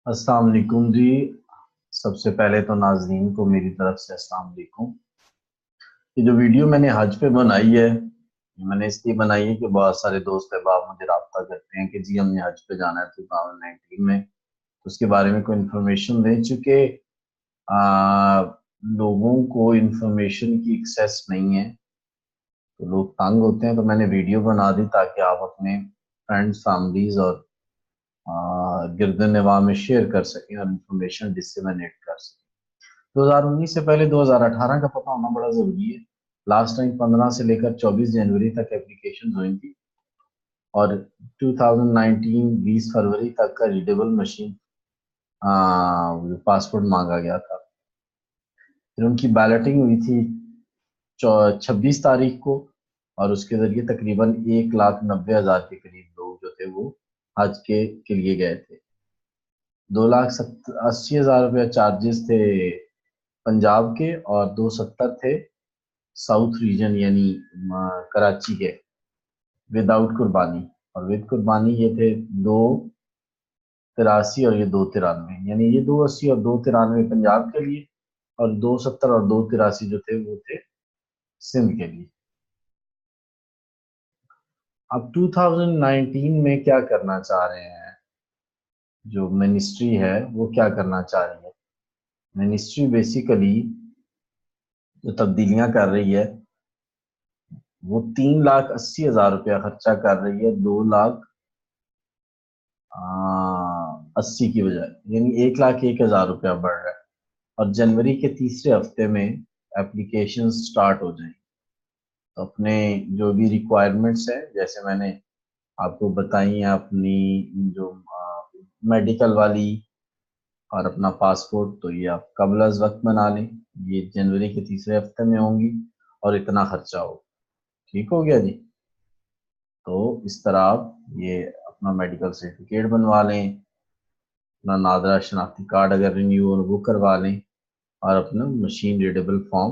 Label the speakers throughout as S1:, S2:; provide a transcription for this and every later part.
S1: السلام علیکم جی. سب سے پہلے تو ناظرین کو میری طرف سے السلام علیکم. یہ جو ویڈیو میں نے حج پہ بنائی ہے، میں نے اس لیے بنائی ہے کہ بہت سارے دوست احباب مجھے رابطہ کرتے ہیں کہ جی ہم نے حج پہ جانا ہے 2019 میں، اس کے بارے میں کوئی انفارمیشن دیں. چونکہ لوگوں کو انفارمیشن کی ایکسیس نہیں ہے تو لوگ تنگ ہوتے ہیں، تو میں نے ویڈیو بنا دی تاکہ آپ اپنے فرینڈز، فیملیز اور گرد نواح میں شیئر کر سکیں اور انفارمیشن ڈسیمینیٹ کر سکیں. 2019 سے پہلے 2018 کا پتہ ہونا بڑا ضروری ہے. لاسٹ ٹائم 15 سے لے کر 24 جنوری تک اپلیکیشن ہوئی تھی اور 2019 20 فروری تک کا ریڈیبل مشین پاسپورٹ مانگا گیا تھا. پھر ان کی بیلٹنگ ہوئی تھی 26 تاریخ کو اور اس کے ذریعے تقریباً 1,90,000 کے قریب لوگ جو تھے وہ حج کے لیے گئے تھے. 2,80,000 روپیہ چارجز تھے پنجاب کے اور 270 تھے ساؤتھ ریجن یعنی کراچی کے وداؤٹ قربانی. اور ود قربانی یہ تھے 2,83 اور یہ 2,93، یعنی یہ 280 اور 2,93 پنجاب کے لیے اور 270 اور 2,83 جو تھے وہ تھے سندھ کے لیے. اب 2019 میں کیا کرنا چاہ رہے ہیں، جو منسٹری ہے وہ کیا کرنا چاہ رہی ہے. منسٹری بیسیکلی جو تبدیلیاں کر رہی ہے وہ 3,80,000 روپیہ خرچہ کر رہی ہے 2,80,000 کی بجائے، یعنی 1,01,000 روپیہ بڑھ رہا ہے. اور جنوری کے تیسرے ہفتے میں اپلیکیشن سٹارٹ ہو جائیں. تو اپنے جو بھی ریکوائرمنٹس ہیں جیسے میں نے آپ کو بتائی ہیں، اپنی جو میڈیکل والی اور اپنا پاسپورٹ، تو یہ آپ قبل از وقت بنا لیں. یہ جنوری کے تیسرے ہفتے میں ہوں گی اور اتنا خرچہ ہو. ٹھیک ہو گیا جی. تو اس طرح آپ یہ اپنا میڈیکل سرٹیفکیٹ بنوا لیں، اپنا نادرا شناختی کارڈ اگر رینیو وہ کروا لیں اور اپنا مشین ریڈیبل فارم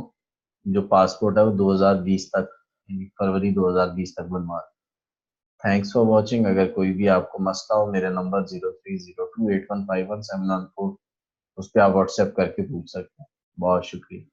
S1: جو پاسپورٹ ہے وہ 2020 تک یعنی فروری 2020 تک بنوا لیں. Thanks for watching. اگر کوئی بھی آپ کو مسئلہ ہو میرے نمبر 030281517114 اس پہ آپ واٹس ایپ کر کے پوچھ سکتے ہیں. بہت شکریہ.